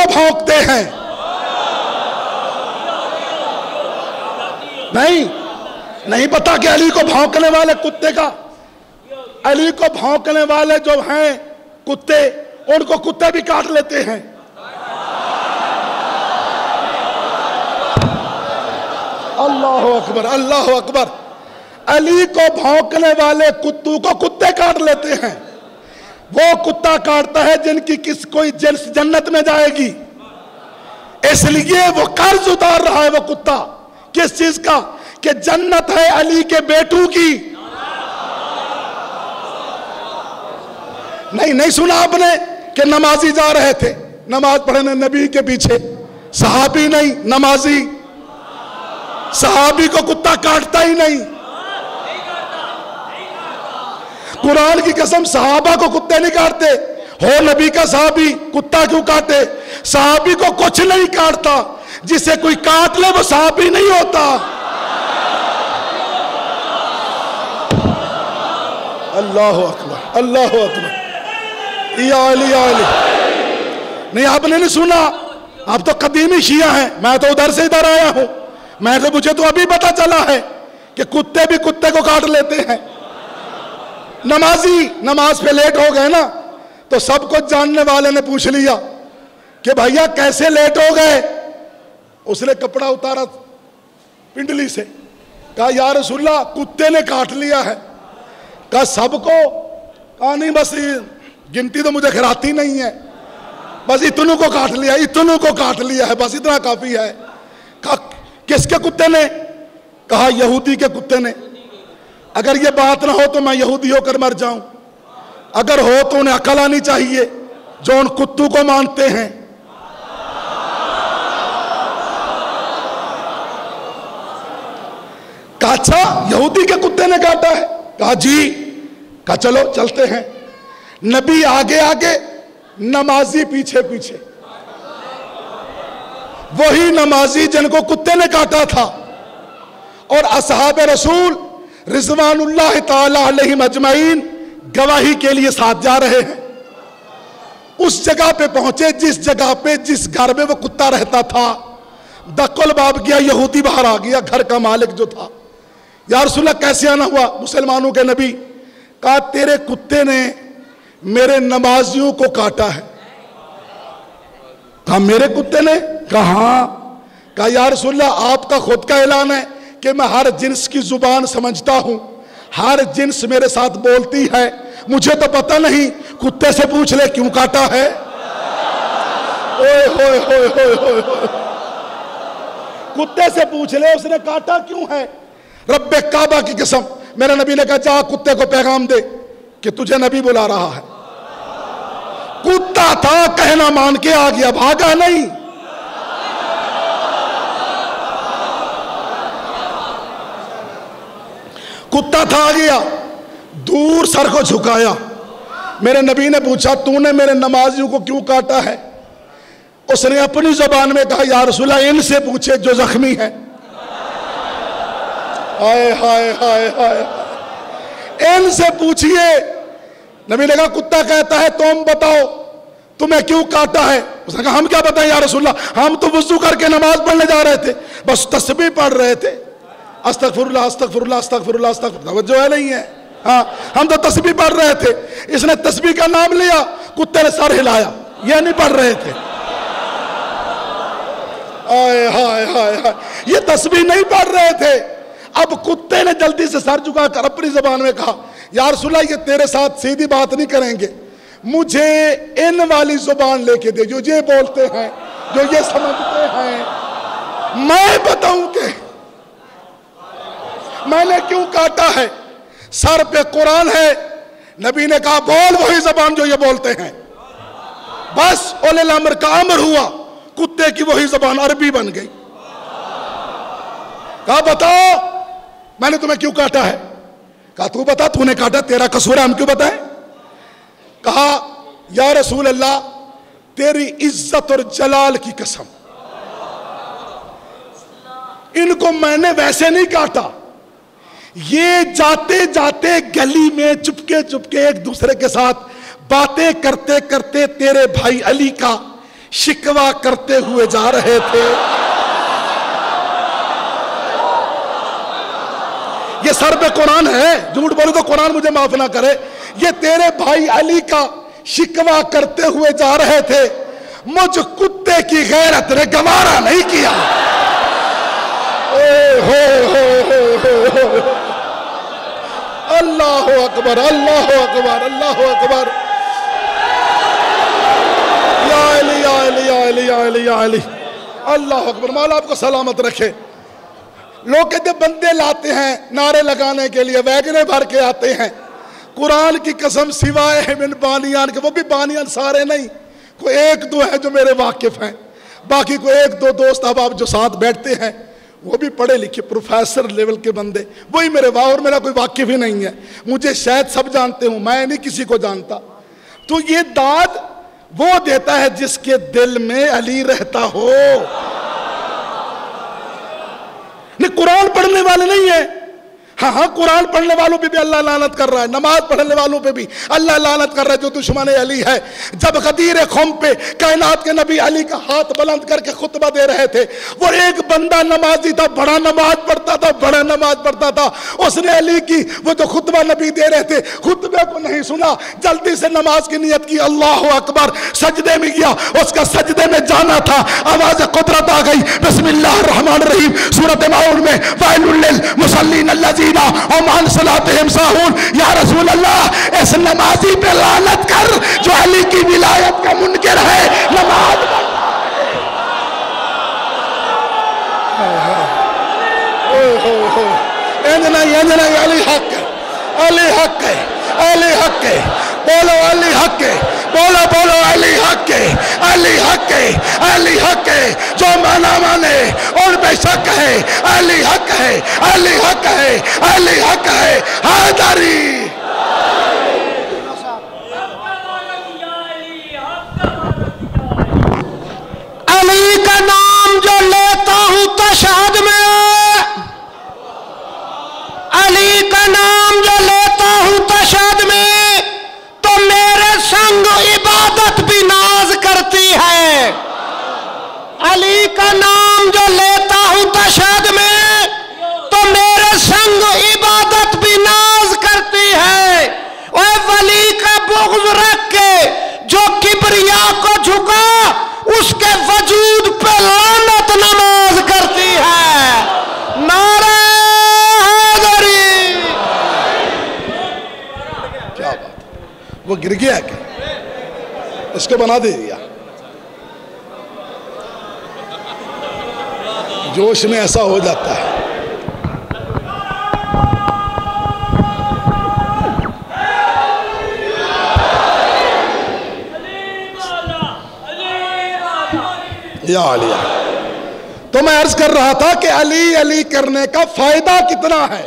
भौंकते हैं। नहीं पता कि अली को भौंकने वाले कुत्ते का, अली को भौंकने वाले जो हैं कुत्ते, उनको कुत्ते भी काट लेते हैं। अल्लाह अकबर, अल्लाह अकबर। अली को भौंकने वाले कुत्तों को कुत्ते काट लेते हैं। वो कुत्ता काटता है जिनकी कोई जिन्स जन्नत में जाएगी, इसलिए वो कर्ज उतार रहा है। वो कुत्ता किस चीज का? कि जन्नत है अली के बेटों की। नहीं सुना आपने कि नमाजी जा रहे थे नमाज पढ़ने नबी के पीछे, सहाबी नहीं नमाजी, सहाबी को कुत्ता काटता ही नहीं। कुरान की कसम, सहाबा को कुत्ते नहीं काटते। हो नबी का सहाबी, कुत्ता क्यों काटे? सहाबी को कुछ नहीं काटता, जिसे कोई काट ले वो सहाबी नहीं होता। अल्लाह अकबर, अल्लाह अकबर। या अली, या अली। नहीं आपने नहीं सुना, आप तो कदीमी शिया हैं, मैं तो उधर से इधर आया हूं। मुझे तो अभी पता चला है कि कुत्ते भी कुत्ते को काट लेते हैं। नमाजी नमाज पे लेट हो गए ना, तो सब कुछ जानने वाले ने पूछ लिया कि भैया कैसे लेट हो गए। उसने कपड़ा उतारा पिंडली से, कहा या रसूलल्लाह कुत्ते ने काट लिया है। कहा सबको? कहा नहीं, बस गिनती तो मुझे खिलाती नहीं है, बस इतनों को काट लिया, इतनों को काट लिया है, बस इतना काफी है। कहा किसके कुत्ते ने? कहा यहूदी के कुत्ते ने। अगर ये बात ना हो तो मैं यहूदी होकर मर जाऊं, अगर हो तो उन्हें अकल आनी चाहिए जो उन कुत्तों को मानते हैं। कहा अच्छा यहूदी के कुत्ते ने काटा है? कहा जी। कहा चलो चलते हैं। नबी आगे आगे, नमाजी पीछे पीछे। वही नमाजी जिनको कुत्ते ने काटा था और असहाब रसूल रिजवानुल्लाह ताला अलैहिम अजमईन गवाही के लिए साथ जा रहे हैं। उस जगह पे पहुंचे जिस जगह पे, जिस घर में वो कुत्ता रहता था। दक्कल बाब किया, यहूदी बाहर आ गया, घर का मालिक जो था। या रसूलल्लाह कैसे आना हुआ? मुसलमानों के नबी। कहा तेरे कुत्ते ने मेरे नमाजियों को काटा है। कहा मेरे कुत्ते ने? कहा। कहा या रसूलल्लाह आपका खुद का ऐलान है कि मैं हर जिन्स की जुबान समझता हूं, हर जिन्स मेरे साथ बोलती है, मुझे तो पता नहीं, कुत्ते से पूछ ले क्यों काटा है। ओए होए होए होए होए, कुत्ते से पूछ ले उसने काटा क्यों है। रब्बे काबा की कसम, मेरे नबी ने कहा जा कुत्ते को पैगाम दे कि तुझे नबी बुला रहा है। कुत्ता था, कहना मान के आ गया, भागा नहीं। कुत्ता था, आ गया, दूर सर को झुकाया। मेरे नबी ने पूछा तूने मेरे नमाजियों को क्यों काटा है? उसने अपनी जुबान में कहा या रसूलल्लाह इनसे पूछे जो जख्मी है। हाय हाय हाय हाय, इनसे पूछिए। नबी ने कहा कुत्ता कहता है तुम बताओ तुम्हें क्यों काटा है? उसने कहा हम क्या बताएं या रसूलल्लाह, हम तो वुज़ू करके नमाज पढ़ने जा रहे थे, बस तस्बीह पढ़ रहे थे। अस्तगफिरुल्लाह अस्तगफिरुल्लाह अस्तगफिरुल्लाह अस्तगफिरुल्लाह, तवज्जो है नहीं है? हाँ, हम तो तस्बीह पढ़ रहे थे। इसने तस्बीह का नाम लिया, कुत्ते ने सर हिलाया, ये नहीं पढ़ रहे थे। हाय हाय हाय हाय, ये तस्बीह नहीं पढ़ रहे थे। अब कुत्ते ने जल्दी से सर झुकाकर अपनी जुबान में कहा या रसूलल्लाह ये तेरे साथ सीधी बात नहीं करेंगे, मुझे इन वाली जुबान लेके दे जो ये बोलते हैं, जो ये समझते हैं, मैं बताऊं कि मैंने क्यों काटा है। सर पे कुरान है, नबी ने कहा बोल वही जबान जो ये बोलते हैं। बस उलिल अम्र का अमर हुआ, कुत्ते की वही जबान अरबी बन गई। कहा बताओ मैंने तुम्हें क्यों काटा है? कहा तू बता, तूने काटा, तेरा कसूर है, हम क्यों बताएं? कहा या रसूल अल्लाह तेरी इज्जत और जलाल की कसम, इनको मैंने वैसे नहीं काटा, ये जाते जाते गली में चुपके चुपके एक दूसरे के साथ बातें करते करते तेरे भाई अली का शिकवा करते हुए जा रहे थे। ये सर पे कुरान है, झूठ बोले तो कुरान मुझे माफ ना करे। ये तेरे भाई अली का शिकवा करते हुए जा रहे थे, मुझ कुत्ते की गैरत ने गवारा नहीं किया। अल्लाह अकबर, अल्लाह अकबर, अल्लाह अकबर। या अली, या अली, या अली, या अली, या अली। अल्लाह अकबर। मौला आपको सलामत रखे। लोग कहते बंदे लाते हैं नारे लगाने के लिए, वैगने भर के आते हैं। कुरान की कसम सिवाय है बिन बानियान के, वो भी बानियान सारे नहीं, कोई एक दो है जो मेरे वाकिफ हैं, बाकी कोई एक दो दोस्त अब जो साथ बैठते हैं वो भी पढ़े लिखे प्रोफेसर लेवल के बंदे, वही मेरे वाह। और मेरा कोई वाकिफ ही नहीं है, मुझे शायद सब जानते हूं, मैं नहीं किसी को जानता। तो ये दाद वो देता है जिसके दिल में अली रहता हो। नहीं, कुरान पढ़ने वाले नहीं है। हाँ हाँ, कुरान पढ़ने वालों पे भी अल्लाह लानत कर रहा है, नमाज पढ़ने वालों पे भी अल्लाह लानत कर रहा है जो दुश्मन अली है। जब गदीर ख़ौम पे कायनात के नबी अली का हाथ बुलंद करके खुतबा दे रहे थे, वो एक बंदा नमाजी था, बड़ा नमाज पढ़ता था, बड़ा नमाज पढ़ता था। उसने अली की वो जो खुतबा नबी दे रहे थे, खुतबे को नहीं सुना, जल्दी से नमाज की नियत की, अल्लाह अकबर, सजदे में गया। उसका सजदे में जाना था, आवाज कुदरत आ गई, बिस्मिल्लाह रहमान रहीम, सूरत माऊन में, वैलुल लिल मुसल्लीन अल्लज़ीना हुम सलातिहिम साहून। या रसूल अल्लाह, इस नमाजी पे लानत कर जो अली की विलायत का मुनकिर है, नमाज अली हक है, अली हक है, अली हक है। बोलो अली हक है, बोलो बोलो अली हक है, अली हक है, अली हक है। जो माना माने और बेशक है, अली हक है, अली हक है, अली हक है। हैदरी अली का नाम जो लेता हूं तशहद में, अली का नाम जो लेता हूं तशहद में, तो मेरे संग इबादत भी नाज करती है। अली का नाम जो लेता हूं तशहद में, तो मेरे संग इबादत भी नाज करती है। और वली का बुग़्ज़ रख के जो किबरिया को झुका, उसके वजूद पे लानत नमाज करती है। नारे हैदरी। क्या बात, वो गिर गया क्या? इसको बना दे दिया। जोश में ऐसा हो जाता है। या अली, तो मैं अर्ज कर रहा था कि अली अली करने का फायदा कितना है।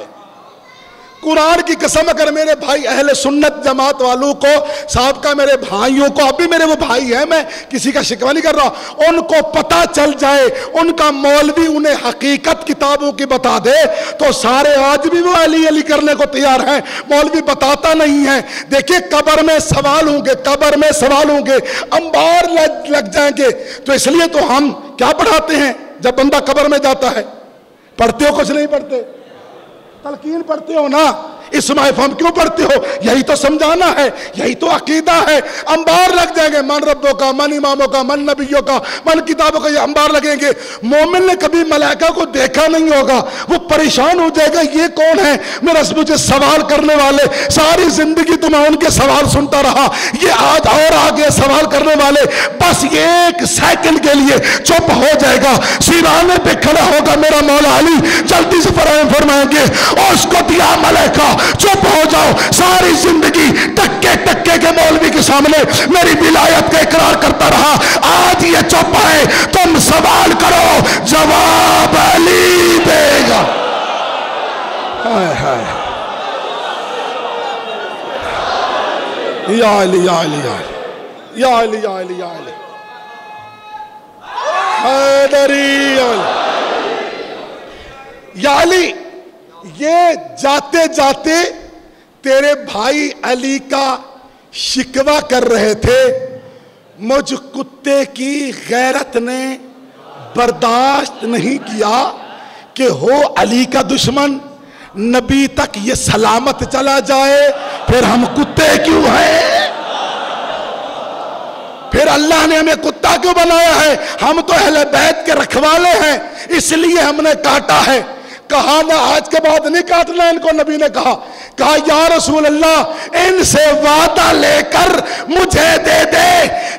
कुरान की कसम, अगर मेरे भाई अहले सुन्नत जमात वालों को, साहब का मेरे भाइयों को, अभी मेरे वो भाई हैं, मैं किसी का शिकवा नहीं कर रहा, उनको पता चल जाए, उनका मौलवी उन्हें हकीकत किताबों की बता दे, तो सारे आज भी वो अली अली करने को तैयार हैं। मौलवी बताता नहीं है। देखिए, कब्र में सवाल होंगे, कब्र में सवाल होंगे, अंबार लग जाएंगे। तो इसलिए तो हम क्या पढ़ाते हैं जब बंदा कब्र में जाता है? पढ़ते हो? कुछ नहीं पढ़ते, तलकीन पढ़ते हो ना। इस्माए फहम क्यों पढ़ते हो? यही तो समझाना है, यही तो अकीदा है। अंबार लग जाएंगे, मन रब्बों का, मन इमामों का, मन नबियों का, मन किताबों का, ये अंबार लगेंगे। मोमिन ने कभी मलाइका को देखा नहीं होगा, वो परेशान हो जाएगा, ये कौन है मेरा मुझे सवाल करने वाले। सारी जिंदगी तो मैं उनके सवाल सुनता रहा, ये आज और आगे सवाल करने वाले, बस एक सेकंड के लिए चुप हो जाएगा। सिराने पे खड़ा होगा मेरा मौला अली, जल्दी से फरमाएंगे, और उसको दिया मलाइका, चुप हो जाओ। सारी जिंदगी टक्के टक्के के मौलवी के सामने मेरी विलायत का इकरार करता रहा, आज ये चुप है। तुम सवाल करो, जवाब अली देगा। हाय हाय, या अली, या अली, या अली, या अली, या अली, या अली, हैदरी या अली। ये जाते जाते तेरे भाई अली का शिकवा कर रहे थे, مجھ کتے کی غیرت نے برداشت نہیں کیا کہ ہو علی کا دشمن، نبی تک یہ سلامت چلا جائے، پھر ہم کتے کیوں ہیں؟ پھر اللہ نے ہمیں کتا کیوں بنایا ہے؟ ہم تو اہل بیت کے رکھوالے ہیں، اس لیے ہم نے کاٹا ہے۔ کہا نہ آج کے بعد نہیں کاٹنا ان کو، نبی نے کہا یا رسول اللہ ان سے وعدہ لے کر مجھے دے دے،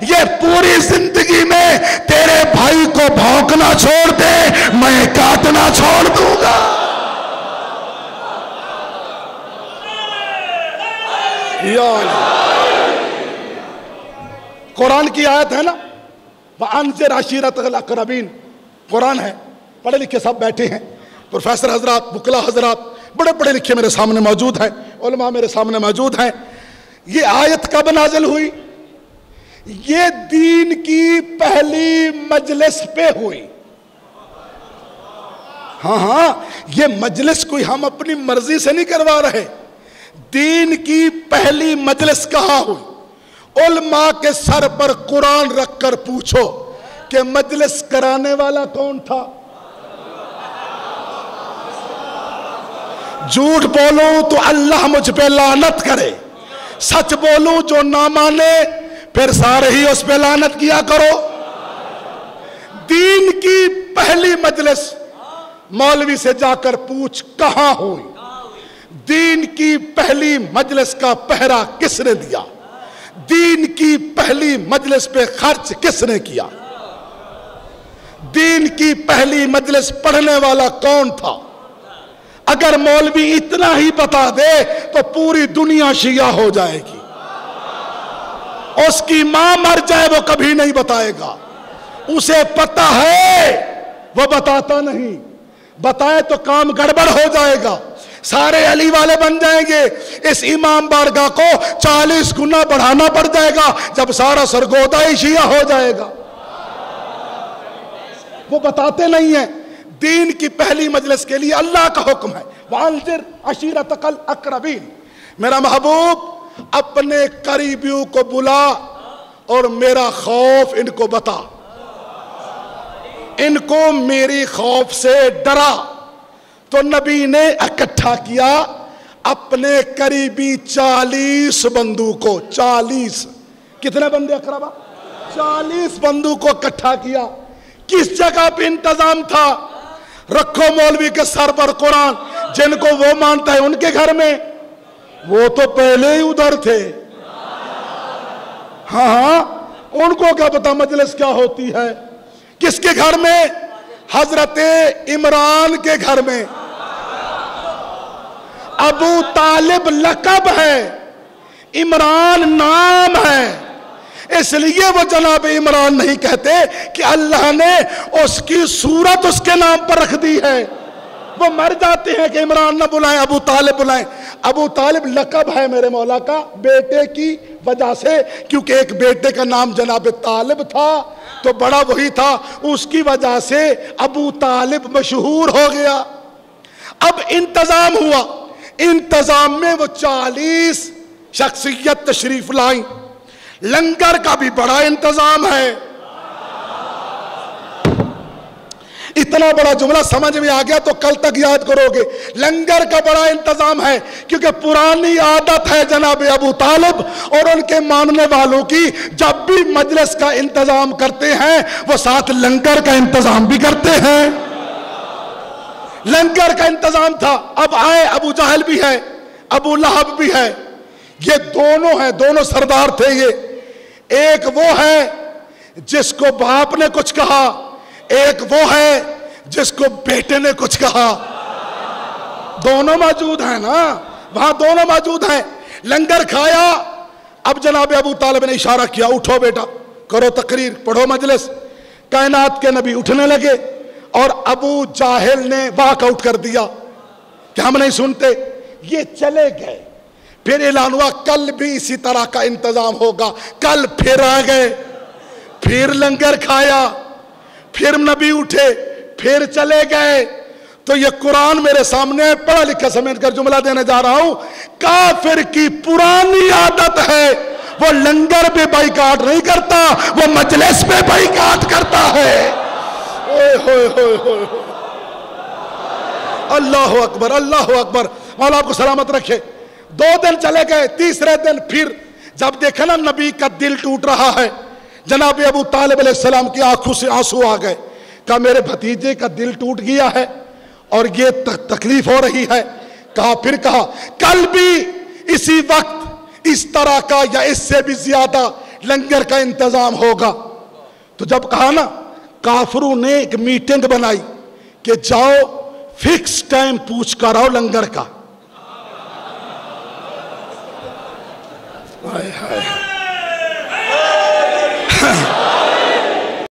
یہ پوری زندگی میں تیرے بھائی کو بھونکنا چھوڑ دے، میں کاٹنا چھوڑ دوں گا۔ قرآن کی آیت ہے نا، وَأَنذِرْ عَشِيرَتَكَ الْأَقْرَبِينَ، قرآن ہے، پڑھے لکھے سب بیٹھے ہیں، پروفیسر حضرات، وکلا حضرات، بڑے پڑھے لکھے میرے سامنے موجود ہیں، علماء میرے سامنے موجود ہیں۔ یہ آیت کب نازل ہوئی؟ یہ دین کی پہلی مجلس پہ ہوئی۔ ہاں یہ مجلس کوئی ہم اپنی مرضی سے نہیں کروا رہے، دین کی پہلی مجلس کہاں ہوئی؟ علماء کے سر پر قرآن رکھ کر پوچھو کہ مجلس کرانے والا کون تھا؟ جھوٹ بولوں تو اللہ مجھ پہ لعنت کرے، سچ بولوں جو نہ مانے پھر سارے ہی اس پہ لعنت کیا کرو۔ دین کی پہلی مجلس مولوی سے جا کر پوچھ کہاں ہوئی؟ دین کی پہلی مجلس کا پہرا کس نے دیا؟ دین کی پہلی مجلس پہ خرچ کس نے کیا؟ دین کی پہلی مجلس پڑھنے والا کون تھا؟ اگر مولوی اتنا ہی بتا دے تو پوری دنیا شیعہ ہو جائے گی، اس کی ماں مر جائے وہ کبھی نہیں بتائے گا، اسے پتہ ہے وہ بتاتا نہیں، بتائے تو کام گڑبڑ ہو جائے گا، سارے علی والے بن جائیں گے، اس امام بارگاہ کو 40 گنا بڑھانا پڑ جائے گا جب سارا سرگودا ہی شیعہ ہو جائے گا۔ وہ بتاتے نہیں ہیں۔ دین کی پہلی مجلس کے لیے اللہ کا حکم ہے، وَأَنذِرْ عَشِيرَتَكَ الْأَقْرَبِينَ، میرا محبوب اپنے قریبیوں کو بلا اور میرا خوف ان کو بتا، ان کو میری خوف سے ڈرا۔ تو نبی نے اکٹھا کیا اپنے قریبی 40 بندوں کو، 40 کتنے بندے اقربا؟ 40 بندوں کو اکٹھا کیا۔ کس جگہ پہ انتظام تھا؟ رکھو مولوی کے سر پر قرآن، جن کو وہ مانتا ہے ان کے گھر میں، وہ تو پہلے ہی ادھر تھے۔ ہاں ان کو کیا پتا مجلس کیا ہوتی ہے؟ کس کے گھر میں؟ حضرت عمران کے گھر میں۔ ابو طالب لقب ہے، عمران نام ہے، اس لیے وہ جناب عمران نہیں کہتے کہ اللہ نے اس کی صورت اس کے نام پر رکھ دی ہے۔ وہ مر جاتے ہیں کہ عمران نہ بلائیں، ابو طالب بلائیں۔ ابو طالب لقب ہے میرے مولا کا بیٹے کی وجہ سے، کیونکہ ایک بیٹے کا نام جناب طالب تھا تو بڑا وہی تھا، اس کی وجہ سے ابو طالب مشہور ہو گیا۔ اب انتظام ہوا، انتظام میں وہ 40 شخصیت تشریف لائیں۔ لنگر کا بھی بڑا انتظام ہے۔ اتنا بڑا جملہ سمجھ میں آ گیا تو کل تک یاد کرو گے۔ لنگر کا بڑا انتظام ہے کیونکہ پرانی عادت ہے جناب ابو طالب اور ان کے ماننے والوں کی، جب بھی مجلس کا انتظام کرتے ہیں وہ ساتھ لنگر کا انتظام بھی کرتے ہیں۔ لنگر کا انتظام تھا۔ اب آئے، ابو جہل بھی ہے، ابو لہب بھی ہے، یہ دونوں ہیں، دونوں سردار تھے۔ یہ ایک وہ ہے جس کو باپ نے کچھ کہا، ایک وہ ہے جس کو بیٹے نے کچھ کہا۔ دونوں موجود ہیں نا وہاں، دونوں موجود ہیں۔ لنگر کھایا، اب جناب ابو طالب نے اشارہ کیا، اٹھو بیٹا، کرو تقریر، پڑھو مجلس۔ کائنات کے نبی اٹھنے لگے اور ابو جاہل نے واک آؤٹ کر دیا کہ ہم نہیں سنتے۔ یہ چلے گئے، پھر اعلان ہوا کل بھی اسی طرح کا انتظام ہوگا۔ کل پھر آ گئے، پھر لنگر کھایا، پھر نبی اٹھے، پھر چلے گئے۔ تو یہ قرآن میرے سامنے پڑھا لکھا سمیٹ کر جملہ دینے جا رہا ہوں، کافر کی پرانی عادت ہے وہ لنگر پہ بائیکاٹ نہیں کرتا، وہ مجلس پہ بائیکاٹ کرتا ہے۔ اوئے ہوئے ہوئے ہوئے، اللہ اکبر اللہ اکبر۔ مولا آپ کو سلامت رکھے۔ 2 دن چلے گئے، تیسرے دن پھر جب دیکھا نا نبی کا دل ٹوٹ رہا ہے، جناب ابو طالب علیہ السلام کی آنکھوں سے آنسو آ گئے۔ کہا میرے بھتیجے کا دل ٹوٹ گیا ہے اور یہ تکلیف ہو رہی ہے۔ پھر کہا کل بھی اسی وقت اس طرح کا یا اس سے بھی زیادہ لنگر کا انتظام ہوگا۔ تو جب کہا نا، کافروں نے ایک میٹنگ بنائی کہ جاؤ فکس ٹائم پوچھ کر آؤ لنگر کا۔ ہائے ہائے